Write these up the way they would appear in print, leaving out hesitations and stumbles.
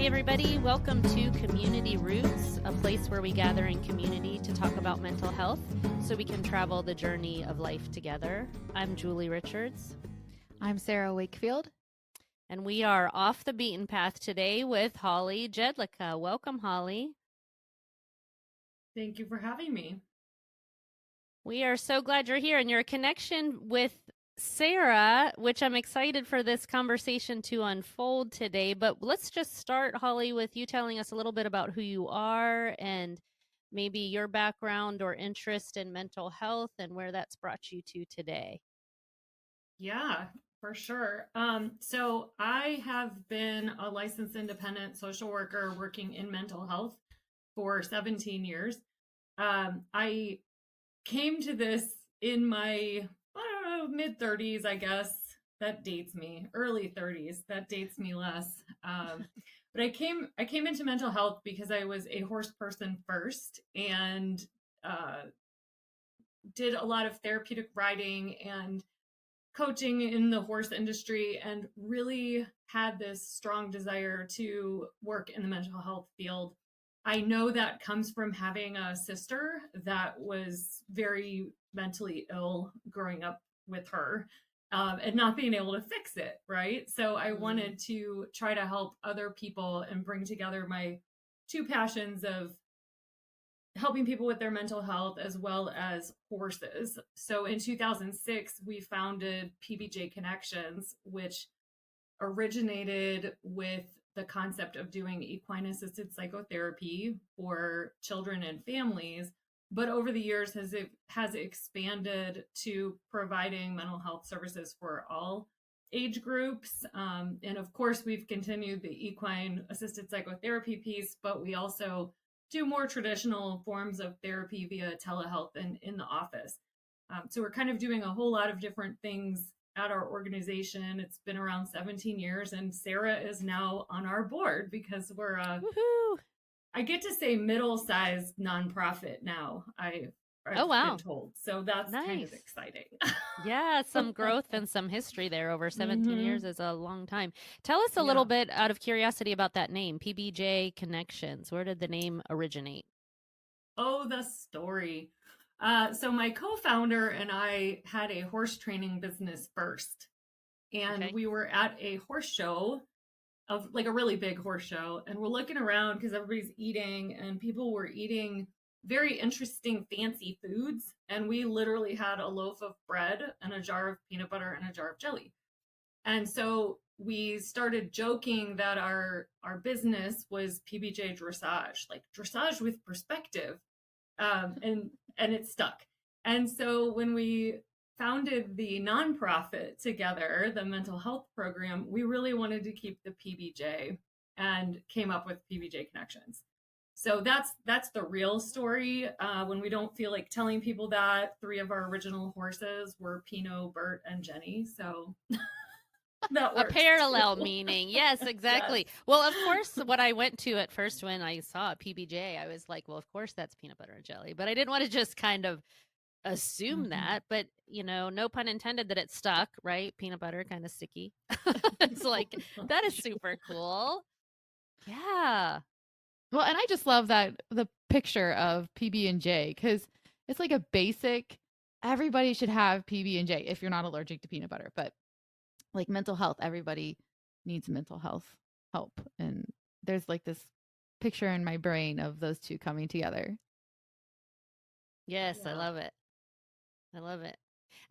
Hey everybody, welcome to Community Roots, a place where we gather in community to talk about mental health so we can travel the journey of life together. I'm Julie Richards. I'm Sarah Wakefield. And we are off the beaten path today with Holly Jedlicka. Welcome, Holly. Thank you for having me. We are so glad you're here, and your connection with Sarah, which I'm excited for this conversation to unfold today. But let's just start, Holly, with you telling us a little bit about who you are and maybe your background or interest in mental health and where that's brought you to today. Yeah, for sure. So I have been a licensed independent social worker working in mental health for 17 years. I came to this in my mid 30s, I guess. That dates me. Early 30s. That dates me less. But I came into mental health because I was a horse person first and did a lot of therapeutic riding and coaching in the horse industry, and really had this strong desire to work in the mental health field. I know that comes from having a sister that was very mentally ill growing up with her, and not being able to fix it, right? So I wanted to try to help other people and bring together my two passions of helping people with their mental health as well as horses. So in 2006, we founded PBJ Connections, which originated with the concept of doing equine assisted psychotherapy for children and families, but over the years has expanded to providing mental health services for all age groups. And of course, we've continued the equine assisted psychotherapy piece, but we also do more traditional forms of therapy via telehealth and in the office. So we're kind of doing a whole lot of different things at our organization. It's been around 17 years, and Sarah is now on our board because we're I get to say middle-sized nonprofit now. I've been told. So that's nice. Kind of exciting. Yeah, some growth and some history there. Over 17 years is a long time. Tell us a little bit, out of curiosity, about that name, PBJ Connections. Where did the name originate? Oh, the story. So my co-founder and I had a horse training business first. And we were at a horse show, of like a really big horse show, and we're looking around because everybody's eating, and people were eating very interesting fancy foods, and we literally had a loaf of bread and a jar of peanut butter and a jar of jelly. And so we started joking that our business was PBJ Dressage, like dressage with perspective, and it stuck. And so when we founded the nonprofit together, the mental health program, we really wanted to keep the PBJ and came up with PBJ Connections. So that's the real story. When we don't feel like telling people that, 3 of our original horses were Pinot, Bert, and Jenny. So that works. A parallel meaning. Yes, exactly. Yes. Well, of course, what I went to at first when I saw PBJ, I was like, well, of course that's peanut butter and jelly. But I didn't want to just kind of assume that. But, no pun intended that it stuck, right? Peanut butter, kind of sticky. It's like, that is super cool. Yeah. Well, and I just love that the picture of PB&J, because it's like a basic, everybody should have PB&J if you're not allergic to peanut butter. But like mental health, everybody needs mental health help. And there's like this picture in my brain of those two coming together. Yes, yeah. I love it. I love it.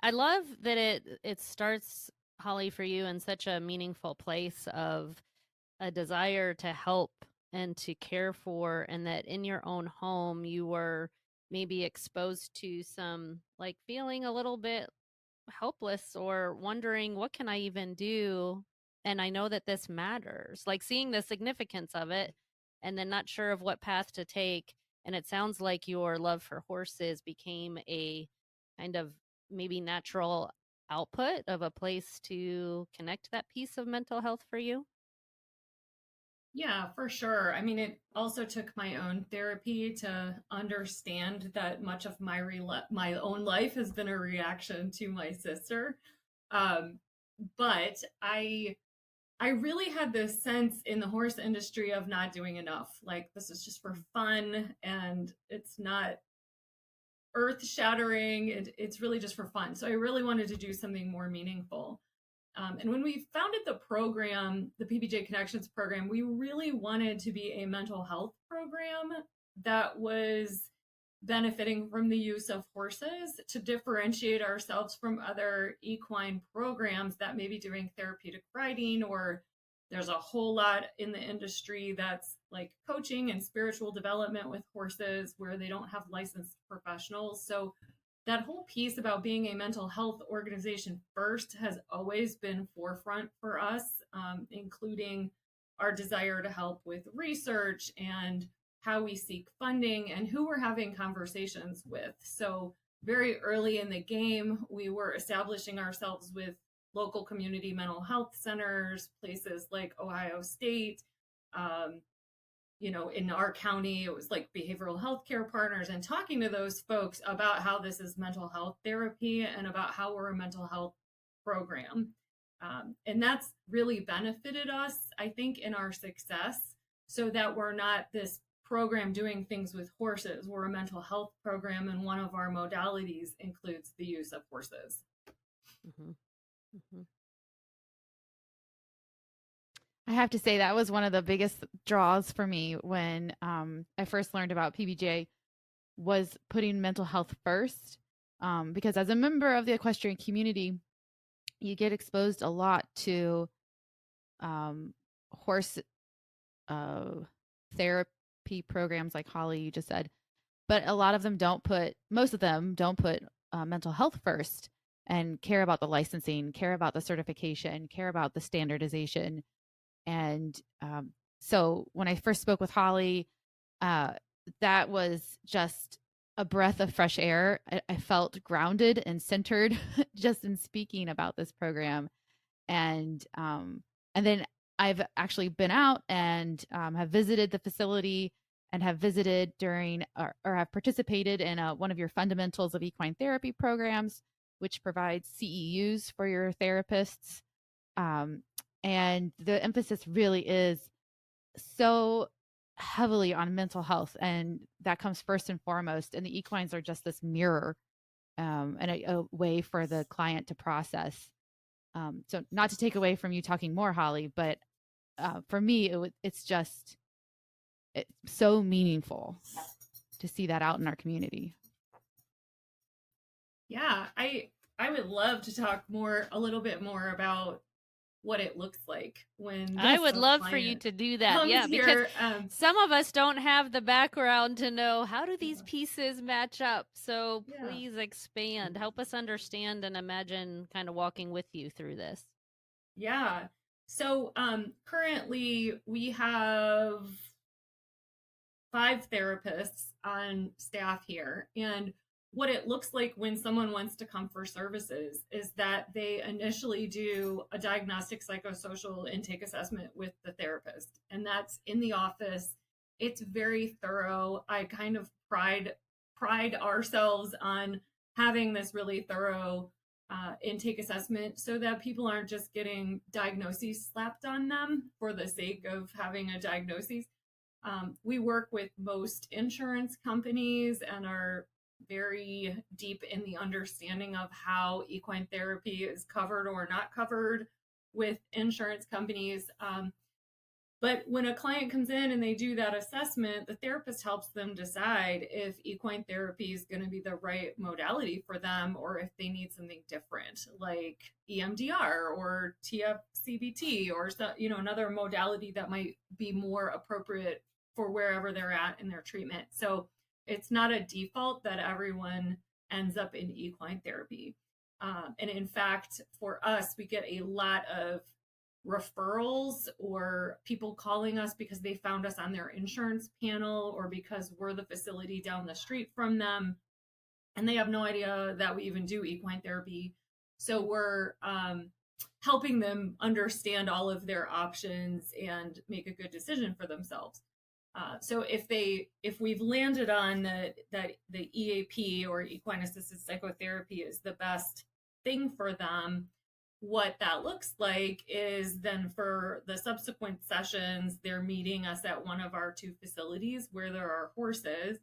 I love that it starts, Holly, for you in such a meaningful place of a desire to help and to care for, and that in your own home you were maybe exposed to some, like, feeling a little bit helpless or wondering, what can I even do? And I know that this matters, like seeing the significance of it and then not sure of what path to take. And it sounds like your love for horses became a kind of maybe natural output of a place to connect that piece of mental health for you. Yeah, for sure. I mean, it also took my own therapy to understand that much of my own life has been a reaction to my sister. But I I really had this sense in the horse industry of not doing enough. Like, this is just for fun and it's not earth shattering. It's really just for fun. So I really wanted to do something more meaningful. And when we founded the program, the PBJ Connections program, we really wanted to be a mental health program that was benefiting from the use of horses to differentiate ourselves from other equine programs that may be doing therapeutic riding, or there's a whole lot in the industry that's like coaching and spiritual development with horses where they don't have licensed professionals. So that whole piece about being a mental health organization first has always been forefront for us, including our desire to help with research and how we seek funding and who we're having conversations with. So very early in the game, we were establishing ourselves with local community mental health centers, places like Ohio State. In our county, it was like behavioral health care partners, and talking to those folks about how this is mental health therapy and about how we're a mental health program. And that's really benefited us, I think, in our success, so that we're not this program doing things with horses. We're a mental health program, and one of our modalities includes the use of horses. Mm-hmm. Mm-hmm. I have to say that was one of the biggest draws for me when I first learned about PBJ, was putting mental health first. Because as a member of the equestrian community, you get exposed a lot to horse therapy programs like Holly, you just said, but a lot of them most of them don't put mental health first and care about the licensing, care about the certification, care about the standardization. And so when I first spoke with Holly, that was just a breath of fresh air. I felt grounded and centered just in speaking about this program. And then I've actually been out and have visited the facility and have visited during or have participated in one of your fundamentals of equine therapy programs, which provides CEUs for your therapists. And the emphasis really is so heavily on mental health, and that comes first and foremost. And the equines are just this mirror and a way for the client to process. So not to take away from you talking more, Holly, but for me, it's so meaningful to see that out in our community. Yeah, I would love to talk a little bit more about what it looks like when I would love for you to do that. Yeah, here, because some of us don't have the background to know how do these pieces match up. So please expand, help us understand and imagine kind of walking with you through this. Yeah. So currently we have 5 therapists on staff here, and what it looks like when someone wants to come for services is that they initially do a diagnostic psychosocial intake assessment with the therapist, and that's in the office. It's very thorough. I kind of pride ourselves on having this really thorough intake assessment so that people aren't just getting diagnoses slapped on them for the sake of having a diagnosis. We work with most insurance companies and are very deep in the understanding of how equine therapy is covered or not covered with insurance companies. But when a client comes in and they do that assessment, the therapist helps them decide if equine therapy is going to be the right modality for them, or if they need something different, like EMDR or TFCBT, or another modality that might be more appropriate for wherever they're at in their treatment. So it's not a default that everyone ends up in equine therapy. And in fact, for us, we get a lot of referrals or people calling us because they found us on their insurance panel or because we're the facility down the street from them. And they have no idea that we even do equine therapy. So we're helping them understand all of their options and make a good decision for themselves. So if we've landed on that the EAP or equine assisted psychotherapy is the best thing for them, what that looks like is then for the subsequent sessions, they're meeting us at one of our 2 facilities where there are horses.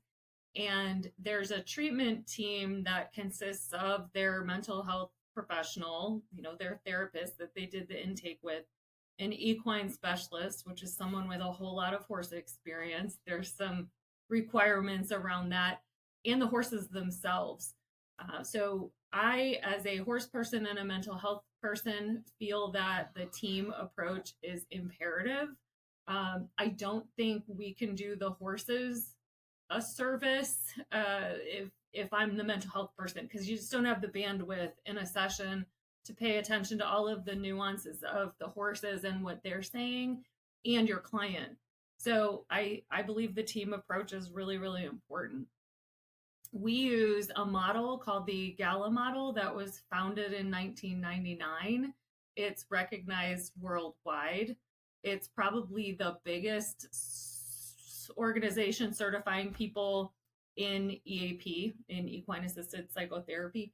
And there's a treatment team that consists of their mental health professional, their therapist that they did the intake with, an equine specialist, which is someone with a whole lot of horse experience. There's some requirements around that, and the horses themselves. So I, as a horse person and a mental health person, feel that the team approach is imperative. I don't think we can do the horses a service if I'm the mental health person, because you just don't have the bandwidth in a session to pay attention to all of the nuances of the horses and what they're saying and your client. So I believe the team approach is really, really important. We use a model called the GALA model that was founded in 1999. It's recognized worldwide. It's probably the biggest organization certifying people in EAP, in equine assisted psychotherapy.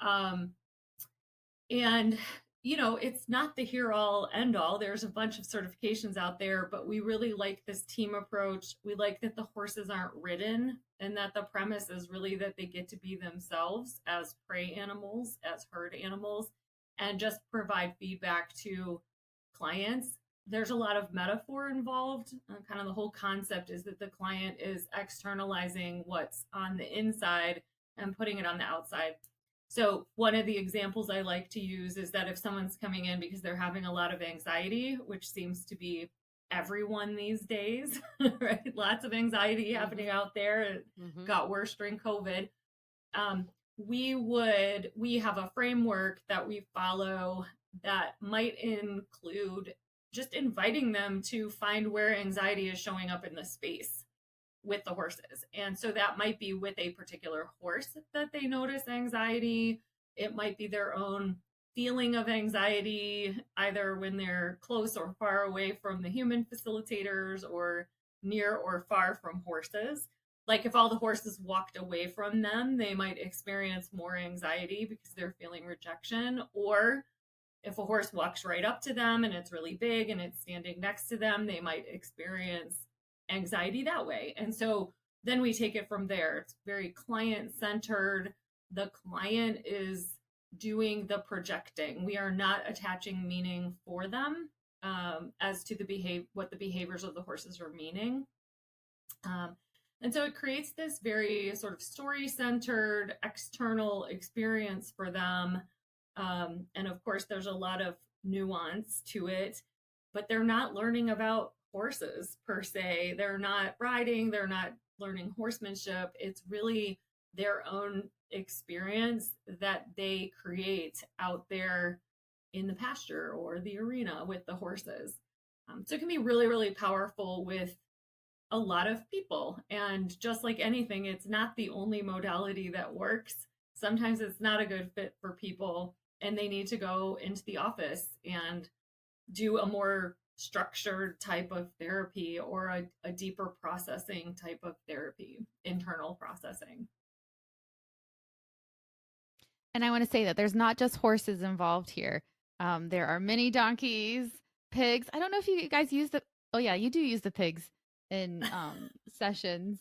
And it's not the here all end all. There's a bunch of certifications out there, but we really like this team approach. We like that the horses aren't ridden, and that the premise is really that they get to be themselves as prey animals, as herd animals, and just provide feedback to clients. There's a lot of metaphor involved. Kind of the whole concept is that the client is externalizing what's on the inside and putting it on the outside. So one of the examples I like to use is that if someone's coming in because they're having a lot of anxiety, which seems to be everyone these days, right? Lots of anxiety happening out there. It got worse during COVID. We have a framework that we follow that might include just inviting them to find where anxiety is showing up in the space with the horses. And so that might be with a particular horse that they notice anxiety. It might be their own feeling of anxiety, either when they're close or far away from the human facilitators, or near or far from horses. Like if all the horses walked away from them, they might experience more anxiety because they're feeling rejection. Or if a horse walks right up to them and it's really big and it's standing next to them, they might experience anxiety that way. And so then we take it from there. It's very client centered. The client is doing the projecting. We are not attaching meaning for them as to what the behaviors of the horses are meaning. And so it creates this very sort of story centered external experience for them. And of course, there's a lot of nuance to it, but they're not learning about horses per se. They're not riding, they're not learning horsemanship. It's really their own experience that they create out there in the pasture or the arena with the horses. So it can be really, really powerful with a lot of people. And just like anything, it's not the only modality that works. Sometimes it's not a good fit for people, and they need to go into the office and do a more structured type of therapy, or a deeper processing type of therapy, internal processing. And I want to say that there's not just horses involved here. There are many donkeys, pigs. I don't know if you guys use oh yeah, you do use the pigs in sessions.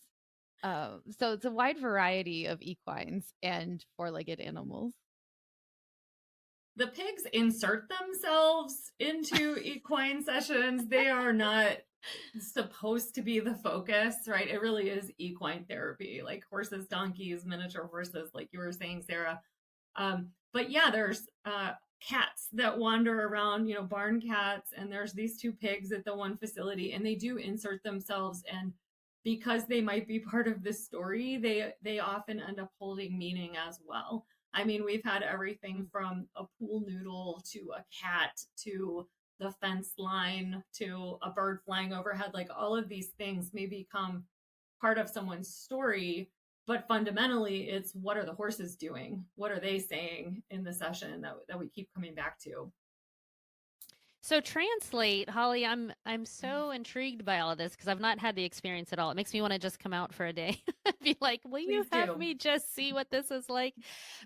So it's a wide variety of equines and four-legged animals. The pigs insert themselves into equine sessions. They are not supposed to be the focus, right? It really is equine therapy, like horses, donkeys, miniature horses, like you were saying, Sarah. But yeah, there's cats that wander around, barn cats, and there's these 2 pigs at the one facility, and they do insert themselves. And because they might be part of this story, they often end up holding meaning as well. I mean, we've had everything from a pool noodle to a cat to the fence line to a bird flying overhead. Like all of these things may become part of someone's story, but fundamentally it's what are the horses doing? What are they saying in the session that we keep coming back to? So translate, Holly, I'm so intrigued by all of this because I've not had the experience at all. It makes me want to just come out for a day. Be like, will you Please have do. me just see what this is like?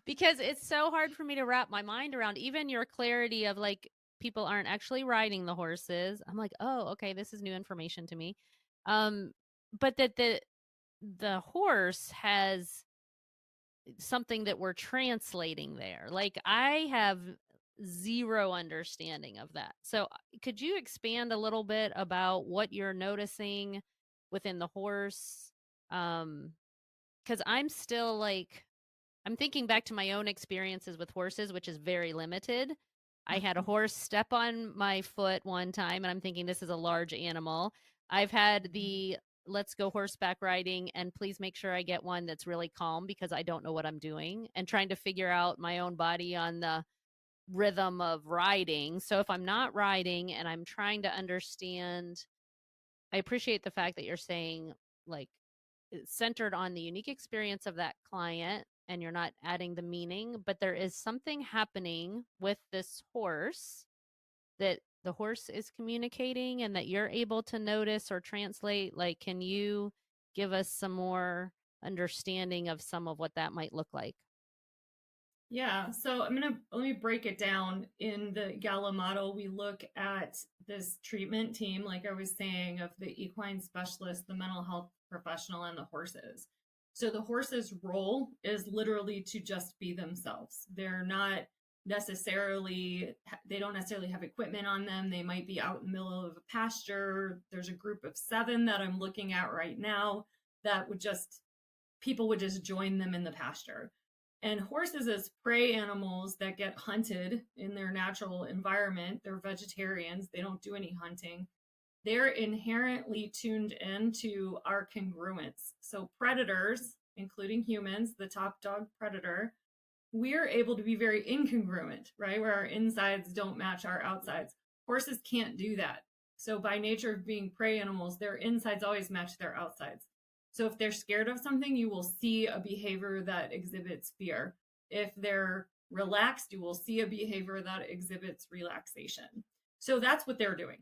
Because it's so hard for me to wrap my mind around even your clarity of like people aren't actually riding the horses. I'm like, oh, okay, this is new information to me. Um, but that the horse has something that we're translating there. Like I have zero understanding of that. So could you expand a little bit about what you're noticing within the horse? Cuz I'm still like I'm thinking back to my own experiences with horses, which is very limited. I had a horse step on my foot one time, and I'm thinking this is a large animal. I've had the let's go horseback riding, and please make sure I get one that's really calm because I don't know what I'm doing, and trying to figure out my own body on the rhythm of riding. So if I'm not riding and I'm trying to understand, I appreciate the fact that you're saying, like, it's centered on the unique experience of that client and you're not adding the meaning, but there is something happening with this horse that the horse is communicating and that you're able to notice or translate. Like, can you give us some more understanding of some of what that might look like? Yeah, so let me break it down. In the Gala model, we look at this treatment team, like I was saying, of the equine specialist, the mental health professional, and the horses. So the horses' role is literally to just be themselves. They don't necessarily have equipment on them. They might be out in the middle of a pasture. There's a group of 7 that I'm looking at right now that people would just join them in the pasture. And horses, as prey animals that get hunted in their natural environment, they're vegetarians, they don't do any hunting. They're inherently tuned into our congruence. So, predators, including humans, the top dog predator, we're able to be very incongruent, right? Where our insides don't match our outsides. Horses can't do that. So, by nature of being prey animals, their insides always match their outsides. So, if they're scared of something, you will see a behavior that exhibits fear. If they're relaxed, you will see a behavior that exhibits relaxation. So, that's what they're doing.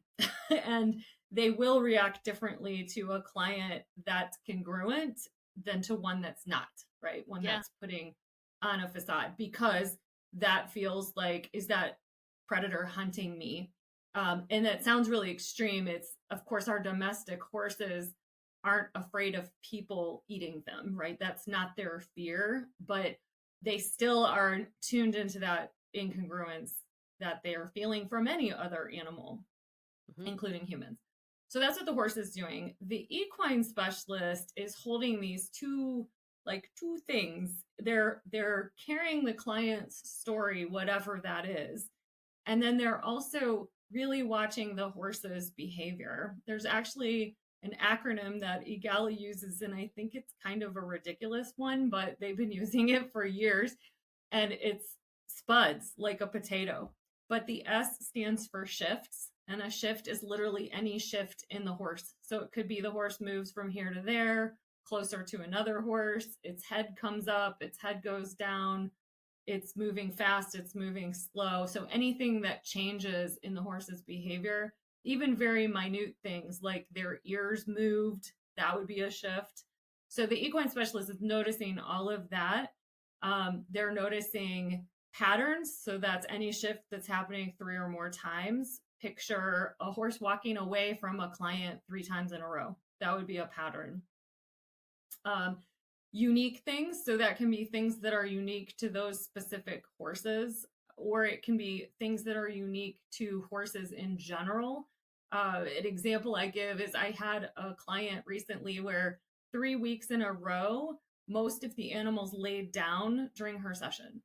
And they will react differently to a client that's congruent than to one that's not, right? One Yeah. that's putting on a facade, because that feels like, is that predator hunting me? And that sounds really extreme. It's, of course, our domestic horses aren't afraid of people eating them, right? That's not their fear, but they still are tuned into that incongruence that they are feeling from any other animal, Mm-hmm. including humans. So that's what the horse is doing. The equine specialist is holding these two things. They're carrying the client's story, whatever that is. And then they're also really watching the horse's behavior. There's actually an acronym that EGALA uses, and I think it's kind of a ridiculous one, but they've been using it for years. And it's SPUDS, like a potato. But the S stands for shifts, and a shift is literally any shift in the horse. So it could be the horse moves from here to there, closer to another horse, its head comes up, its head goes down, it's moving fast, it's moving slow. So anything that changes in the horse's behavior, even very minute things like their ears moved, that would be a shift. So the equine specialist is noticing all of that. They're noticing patterns. So that's any shift that's happening 3 or more times. Picture a horse walking away from a client 3 times in a row. That would be a pattern. Unique things. So that can be things that are unique to those specific horses, or it can be things that are unique to horses in general. An example I give is I had a client recently where 3 weeks in a row, most of the animals laid down during her session.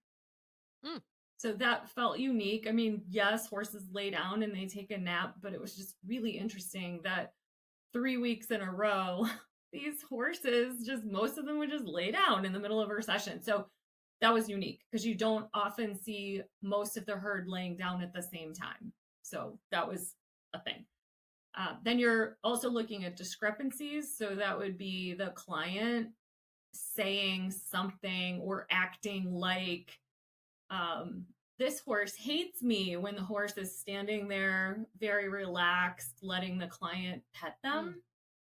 Mm. So that felt unique. I mean, yes, horses lay down and they take a nap, but it was just really interesting that 3 weeks in a row, these horses, just most of them would just lay down in the middle of her session. So that was unique because you don't often see most of the herd laying down at the same time. So that was a thing. Then you're also looking at discrepancies. So that would be the client saying something or acting like this horse hates me, when the horse is standing there very relaxed, letting the client pet them.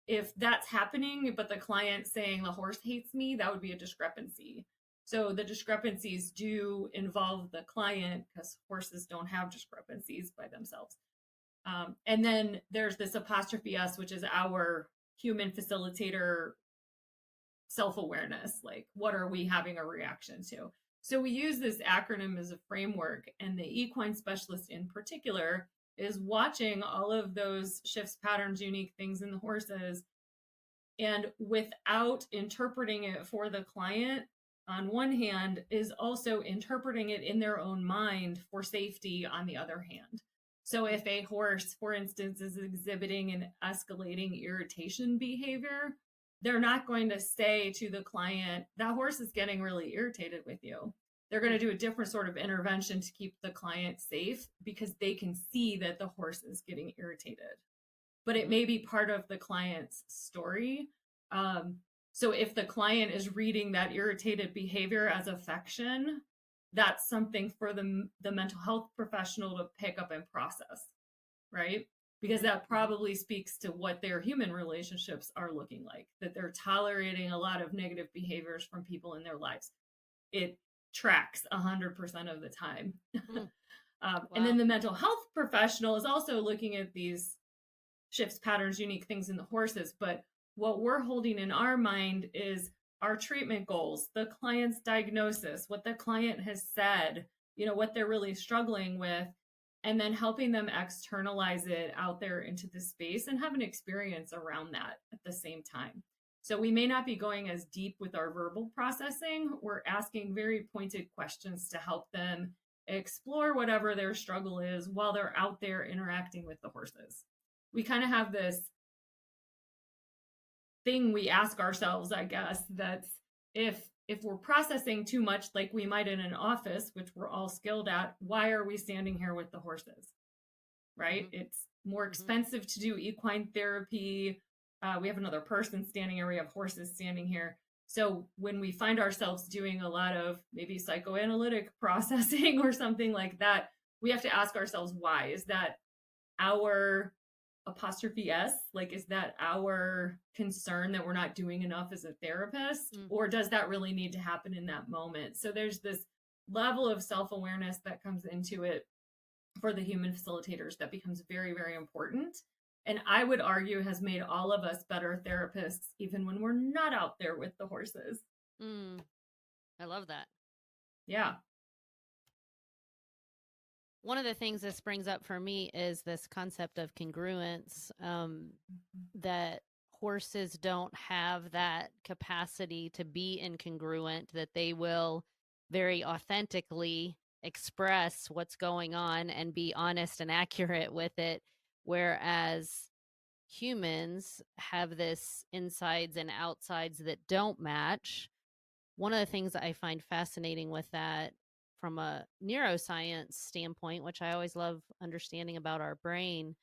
If that's happening, but the client saying the horse hates me, that would be a discrepancy. So the discrepancies do involve the client, because horses don't have discrepancies by themselves. And then there's this apostrophe S, which is our human facilitator self-awareness. Like, what are we having a reaction to? So we use this acronym as a framework, and the equine specialist in particular is watching all of those shifts, patterns, unique things in the horses, and without interpreting it for the client, on one hand, is also interpreting it in their own mind for safety on the other hand. So if a horse, for instance, is exhibiting an escalating irritation behavior, they're not going to say to the client, that horse is getting really irritated with you. They're going to do a different sort of intervention to keep the client safe, because they can see that the horse is getting irritated. But it may be part of the client's story. So if the client is reading that irritated behavior as affection, that's something for the mental health professional to pick up and process, right? Because that probably speaks to what their human relationships are looking like, that they're tolerating a lot of negative behaviors from people in their lives. It tracks 100% of the time. Wow. And then the mental health professional is also looking at these shifts, patterns, unique things in the horses. But what we're holding in our mind is our treatment goals, the client's diagnosis, what the client has said, what they're really struggling with, and then helping them externalize it out there into the space and have an experience around that at the same time. So we may not be going as deep with our verbal processing. We're asking very pointed questions to help them explore whatever their struggle is while they're out there interacting with the horses. We kind of have this thing we ask ourselves, I guess, that's if we're processing too much, like we might in an office, which we're all skilled at, why are we standing here with the horses? Right? It's more expensive to do equine therapy. We have another person standing here. We have horses standing here. So when we find ourselves doing a lot of maybe psychoanalytic processing or something like that, we have to ask ourselves, why? Is that our apostrophe S? Like, is that our concern that we're not doing enough as a therapist? Or does that really need to happen in that moment? So there's this level of self-awareness that comes into it for the human facilitators that becomes very, very important. And I would argue has made all of us better therapists, even when we're not out there with the horses. I love that. Yeah. One of the things this brings up for me is this concept of congruence, that horses don't have that capacity to be incongruent, that they will very authentically express what's going on and be honest and accurate with it, whereas humans have this insides and outsides that don't match. One of the things that I find fascinating with that from a neuroscience standpoint, which I always love understanding about our brain,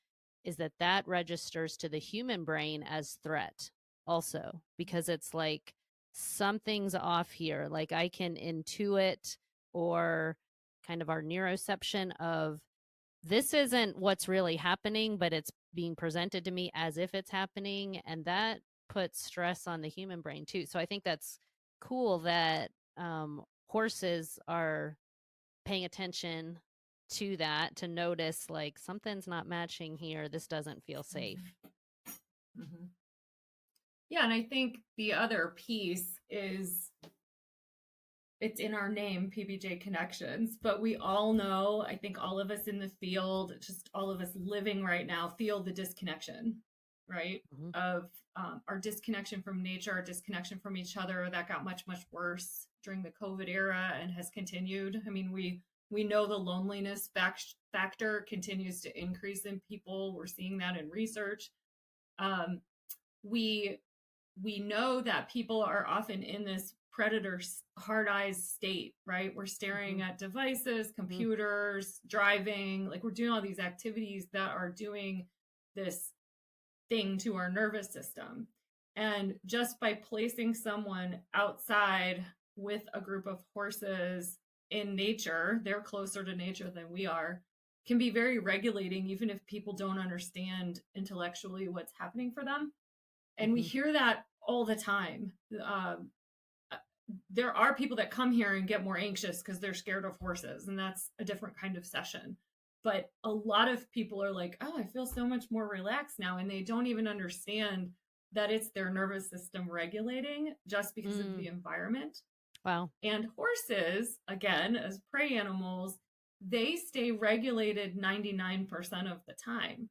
is that registers to the human brain as threat also, because it's like something's off here. Like I can intuit, or kind of our neuroception of this isn't what's really happening, but it's being presented to me as if it's happening. And that puts stress on the human brain too. So I think that's cool that horses are paying attention to that, to notice like something's not matching here. This doesn't feel safe. Yeah. And I think the other piece is, it's in our name, PBJ Connections, but we all know, I think all of us in the field, just all of us living right now, feel the disconnection, right? Of our disconnection from nature, our disconnection from each other. That got much, much worse during the COVID era and has continued. I mean, we know the loneliness factor continues to increase in people. We're seeing that in research. We know that people are often in this predator hard eyes state, right? We're staring at devices, computers, driving, like we're doing all these activities that are doing this thing to our nervous system. And just by placing someone outside with a group of horses in nature, they're closer to nature than we are, can be very regulating, even if people don't understand intellectually what's happening for them. And we hear that all the time. There are people that come here and get more anxious because they're scared of horses, and that's a different kind of session. But a lot of people are like, oh, I feel so much more relaxed now. And they don't even understand that it's their nervous system regulating just because of the environment. Wow. And horses, again, as prey animals, they stay regulated 99% of the time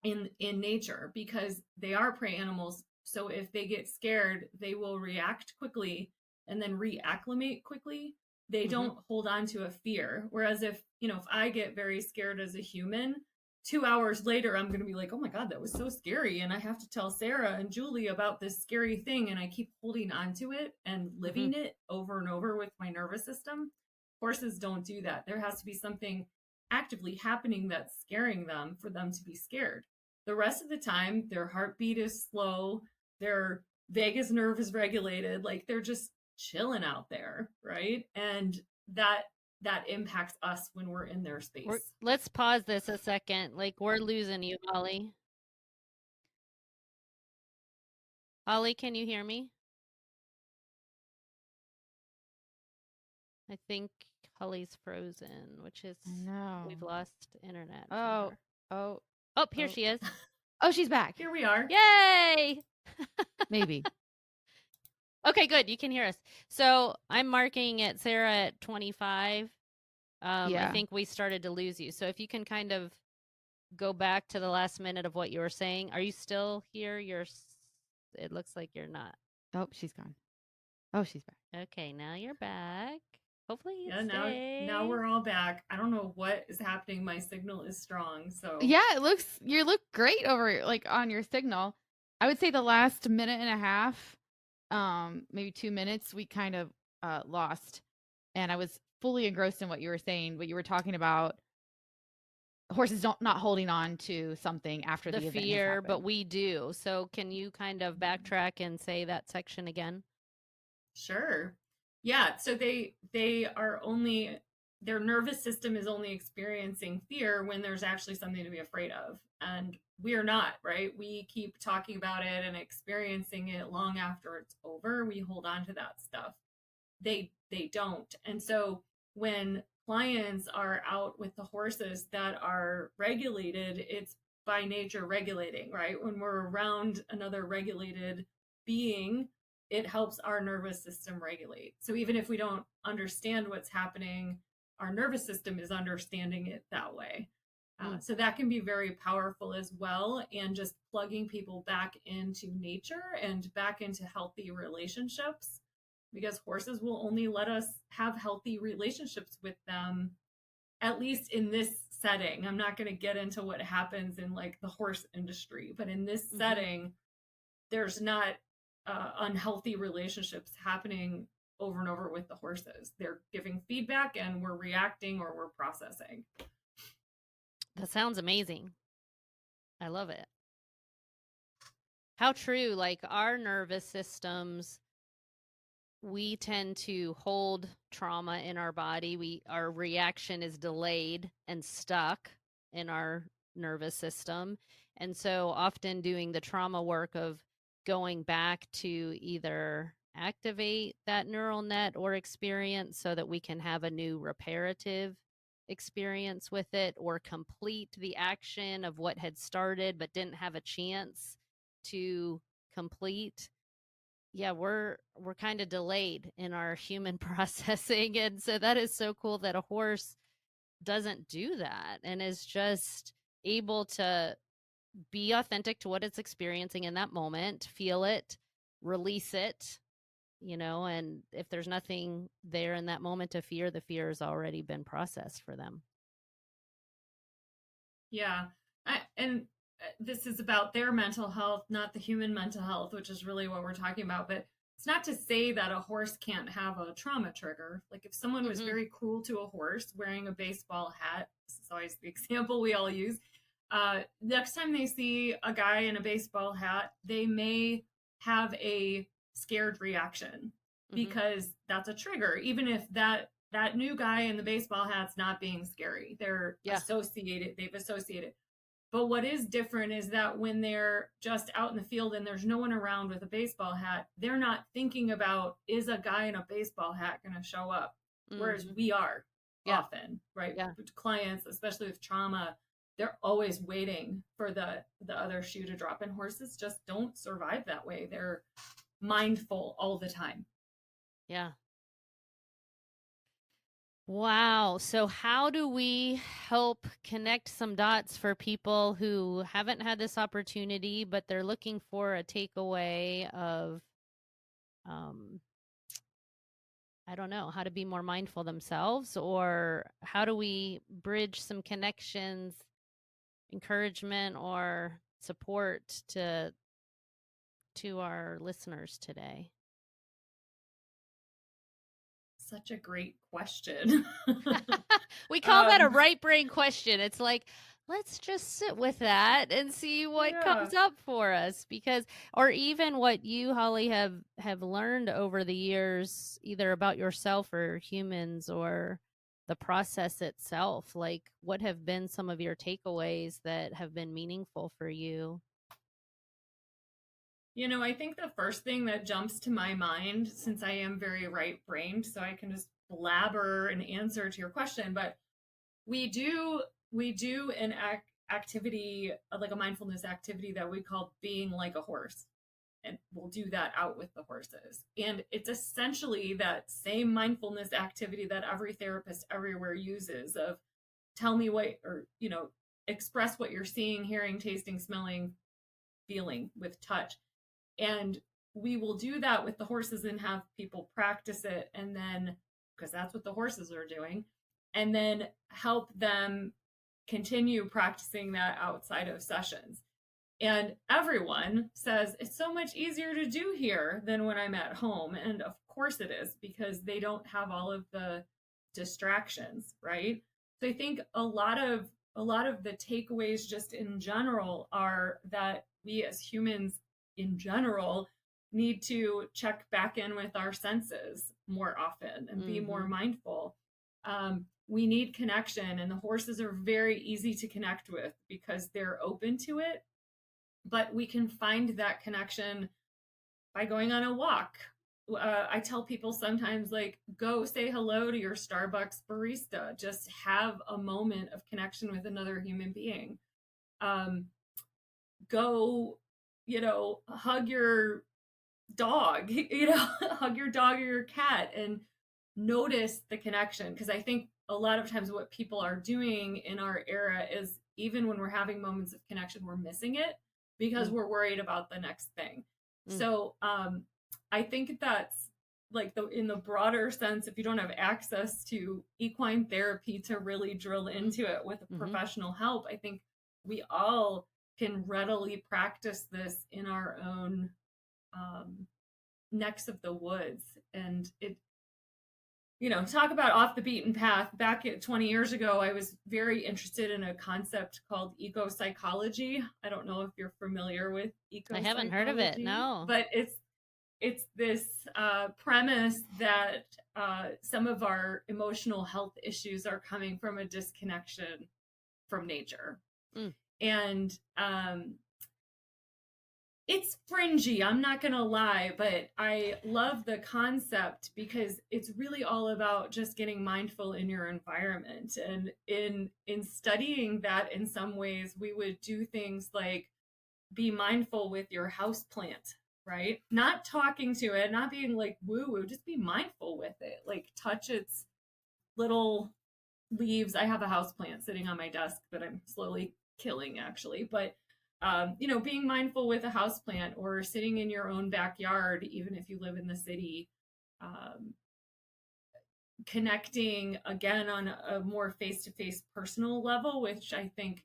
in nature because they are prey animals. So if they get scared, they will react quickly and then reacclimate quickly. They don't hold on to a fear. Whereas if I get very scared as a human, 2 hours later, I'm going to be like, oh my God, that was so scary. And I have to tell Sarah and Julie about this scary thing. And I keep holding on to it and living it over and over with my nervous system. Horses don't do that. There has to be something actively happening that's scaring them for them to be scared. The rest of the time, their heartbeat is slow. Their vagus nerve is regulated. Like they're just chilling out there, right? And that impacts us when we're in their space. Let's pause this a second. Like we're losing you, Holly. Holly, can you hear me? I think Holly's frozen, which is we've lost internet. Oh, here she is. Oh, she's back. Here we are. Yay! Maybe. Okay, good. You can hear us. So I'm marking it, Sarah, at 25. I think we started to lose you. So if you can kind of go back to the last minute of what you were saying. Are you still here? It looks like you're not. Oh, she's gone. Oh, she's back. Okay, now you're back. Hopefully now we're all back. I don't know what is happening. My signal is strong. So yeah, you look great over like on your signal. I would say the last minute and a half, maybe 2 minutes, we kind of lost. And I was fully engrossed in what you were saying, what you were talking about. Horses not holding on to something after the event fear, but we do. So can you kind of backtrack and say that section again? Sure. Yeah. So their nervous system is only experiencing fear when there's actually something to be afraid of. And we are not, right? We keep talking about it and experiencing it long after it's over. We hold on to that stuff. They don't. And so when clients are out with the horses that are regulated, it's by nature regulating, right? When we're around another regulated being, it helps our nervous system regulate. So even if we don't understand what's happening, our nervous system is understanding it that way. So that can be very powerful as well. And just plugging people back into nature and back into healthy relationships, because horses will only let us have healthy relationships with them, at least in this setting. I'm not going to get into what happens in like the horse industry, but in this setting, there's not unhealthy relationships happening over and over with the horses. They're giving feedback and we're reacting or we're processing. That sounds amazing. I love it. How true, like our nervous systems, we tend to hold trauma in our body. Our reaction is delayed and stuck in our nervous system. And so often doing the trauma work of going back to either activate that neural net or experience so that we can have a new reparative experience with it, or complete the action of what had started but didn't have a chance to complete. Yeah, we're kind of delayed in our human processing. And so that is so cool that a horse doesn't do that and is just able to be authentic to what it's experiencing in that moment, feel it, release it, and if there's nothing there in that moment to fear, the fear has already been processed for them. Yeah. And this is about their mental health, not the human mental health, which is really what we're talking about. But it's not to say that a horse can't have a trauma trigger. Like if someone was very cruel to a horse wearing a baseball hat, this is always the example we all use. Next time they see a guy in a baseball hat, they may have a scared reaction because that's a trigger. Even if that that new guy in the baseball hat's not being scary. Yeah. They've associated. But what is different is that when they're just out in the field and there's no one around with a baseball hat, they're not thinking about, is a guy in a baseball hat going to show up? Whereas we are often, right? Yeah. Clients, especially with trauma, they're always waiting for the other shoe to drop, and horses just don't survive that way. They're mindful all the time. Yeah. Wow. So, how do we help connect some dots for people who haven't had this opportunity, but they're looking for a takeaway of, I don't know, how to be more mindful themselves, or how do we bridge some connections, encouragement, or support to our listeners today? Such a great question. We call that a right brain question. It's like, let's just sit with that and see what comes up for us, because, or even what you, Holly, have learned over the years, either about yourself or humans or the process itself. Like, what have been some of your takeaways that have been meaningful for you? You know, I think the first thing that jumps to my mind, since I am very right-brained, so I can just blabber an answer to your question, but we do an activity, like a mindfulness activity that we call being like a horse. And we'll do that out with the horses. And it's essentially that same mindfulness activity that every therapist everywhere uses of tell me what, or, you know, express what you're seeing, hearing, tasting, smelling, feeling with touch. And we will do that with the horses and have people practice it. And then, because that's what the horses are doing, and then help them continue practicing that outside of sessions. And everyone says it's so much easier to do here than when I'm at home. And of course it is, because they don't have all of the distractions, right? So I think a lot of the takeaways just in general are that we as humans in general need to check back in with our senses more often and be more mindful. We need connection, and the horses are very easy to connect with because they're open to it. But we can find that connection by going on a walk. I tell people sometimes, like, go say hello to your Starbucks barista. Just have a moment of connection with another human being. Go, you know, hug your dog, you know, hug your dog or your cat and notice the connection. Because I think a lot of times what people are doing in our era is, even when we're having moments of connection, we're missing it because we're worried about the next thing. So I think that's like in the broader sense, if you don't have access to equine therapy to really drill into it with professional help, I think we all can readily practice this in our own necks of the woods. And it, you know, talk about off the beaten path. Back 20 years ago, I was very interested in a concept called eco-psychology. I don't know if you're familiar with eco-psychology. I haven't heard of it, no. But it's this premise that some of our emotional health issues are coming from a disconnection from nature. And it's fringy, I'm not going to lie, but I love the concept because it's really all about just getting mindful in your environment. And in studying that, in some ways, we would do things like be mindful with your house plant, right? Not talking to it, not being like woo-woo, just be mindful with it. Like touch its little leaves. I have a house plant sitting on my desk that I'm slowly killing, actually, but you know, being mindful with a houseplant or sitting in your own backyard, even if you live in the city, connecting again on a more face-to-face personal level, which I think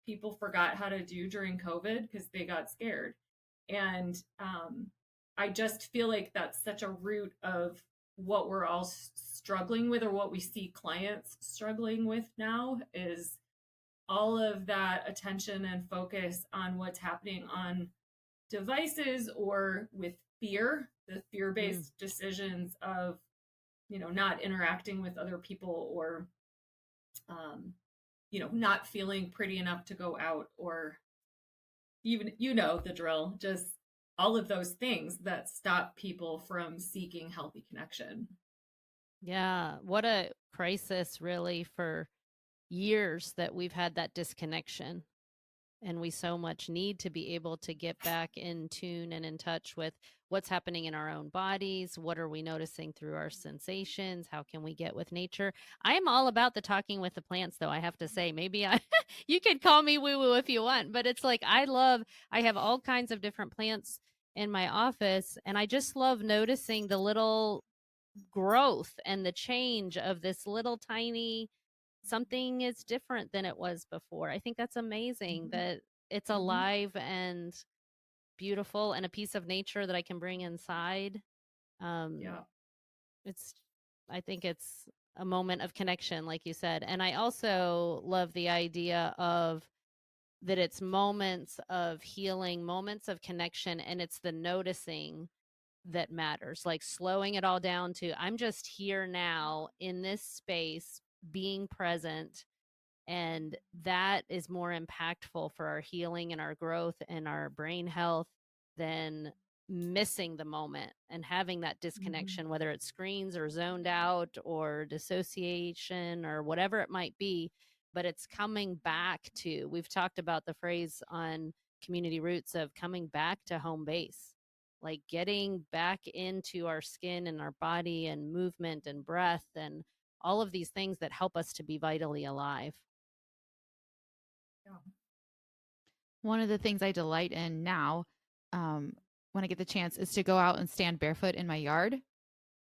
people forgot how to do during COVID because they got scared. And I just feel like that's such a root of what we're all struggling with, or what we see clients struggling with now, is all of that attention and focus on what's happening on devices or with fear, the fear-based decisions of not interacting with other people, or not feeling pretty enough to go out, or even, the drill, just all of those things that stop people from seeking healthy connection. Yeah. What a crisis, really, for years that we've had that disconnection. And we so much need to be able to get back in tune and in touch with what's happening in our own bodies. What are we noticing through our sensations? How can we get with nature? I am all about the talking with the plants, though, I have to say. Maybe you could call me woo woo if you want, but it's like I have all kinds of different plants in my office, and I just love noticing the little growth and the change of this little tiny something is different than it was before. I think that's amazing Mm-hmm. that it's Mm-hmm. alive and beautiful and a piece of nature that I can bring inside. Um, Yeah. it's, I think it's a moment of connection, like you said. And I also love the idea of that it's moments of healing, moments of connection, and it's the noticing that matters, like slowing it all down to I'm just here now in this space, being present, and that is more impactful for our healing and our growth and our brain health than missing the moment and having that Mm-hmm. disconnection, whether it's screens or zoned out or dissociation or whatever it might be. But it's coming back to, we've talked about the phrase on Community Roots of coming back to home base, like getting back into our skin and our body and movement and breath and all of these things that help us to be vitally alive. Yeah. One of the things I delight in now, um, when I get the chance, is to go out and stand barefoot in my yard,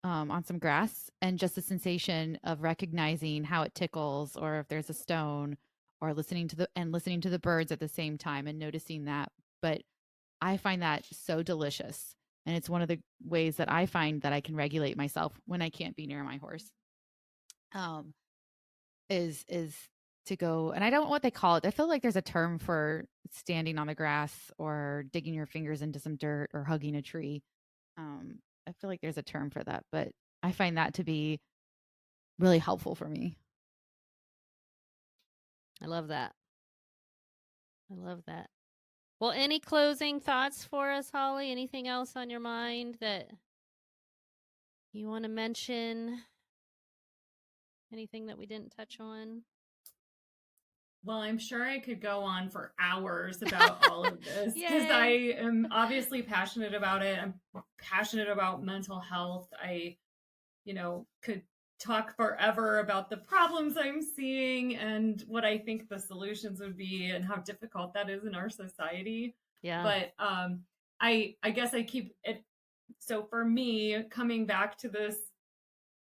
on some grass, and just the sensation of recognizing how it tickles, or if there's a stone, or listening to the birds at the same time and noticing that. But I find that so delicious, and it's one of the ways that I find that I can regulate myself when I can't be near my horse. Um, is to go, and I don't know what they call it. I feel like there's a term for standing on the grass or digging your fingers into some dirt or hugging a tree. I feel like there's a term for that, but I find that to be really helpful for me. I love that. I love that. Well, any closing thoughts for us, Holly? Anything else on your mind that you want to mention? Anything that we didn't touch on? Well, I'm sure I could go on for hours about all of this because I Yay. am obviously passionate about it. I'm passionate about mental health. I, could talk forever about the problems I'm seeing and what I think the solutions would be and how difficult that is in our society. Yeah. But I guess I keep it. So for me, coming back to this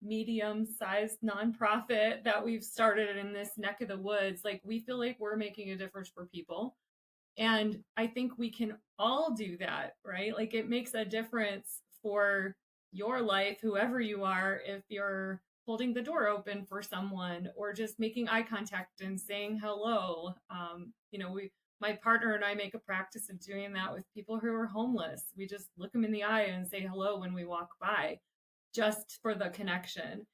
medium-sized nonprofit that we've started in this neck of the woods, like we feel like we're making a difference for people. And I think we can all do that, right? Like it makes a difference for your life, whoever you are, if you're holding the door open for someone or just making eye contact and saying hello. My partner and I make a practice of doing that with people who are homeless. We just look them in the eye and say hello when we walk by, just for the connection.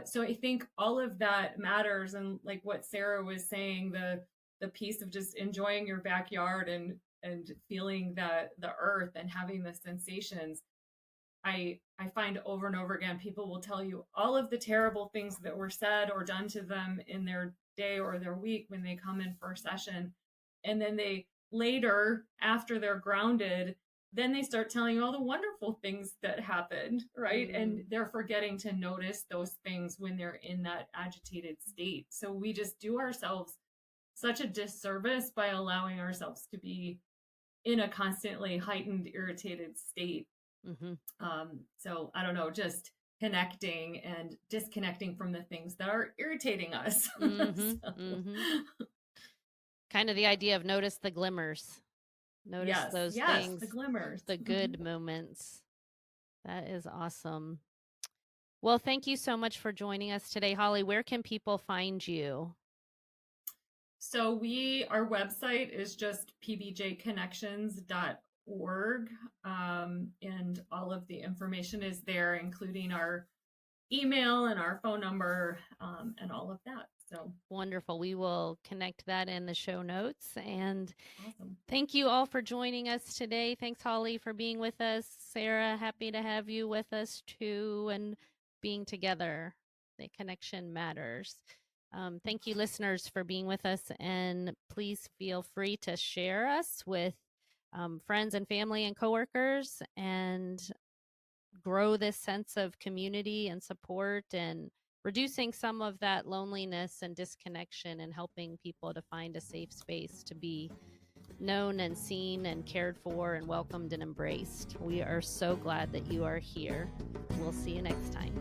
So I think all of that matters, and like what Sarah was saying, the piece of just enjoying your backyard and feeling the earth and having the sensations. I find over and over again people will tell you all of the terrible things that were said or done to them in their day or their week when they come in for a session, and then they later, after they're grounded, then they start telling you all the wonderful things that happened, right? And they're forgetting to notice those things when they're in that agitated state. So we just do ourselves such a disservice by allowing ourselves to be in a constantly heightened, irritated state. Mm-hmm. So I don't know, just connecting and disconnecting from the things that are irritating us. Mm-hmm. So, Mm-hmm. Kind of the idea of notice the glimmers. Notice those yes, the things, glimmers. the good moments. That is awesome. Well, thank you so much for joining us today, Holly. Where can people find you? So our website is just pbjconnections.org, and all of the information is there, including our email and our phone number and all of that. So Wonderful. We will connect that in the show notes. And awesome. thank you all for joining us today. Thanks, Holly, for being with us. Sarah, happy to have you with us too, and being together. The connection matters. Thank you, listeners, for being with us. And please feel free to share us with friends and family and coworkers, and grow this sense of community and support, and reducing some of that loneliness and disconnection, and helping people to find a safe space to be known and seen and cared for and welcomed and embraced. We are so glad that you are here. We'll see you next time.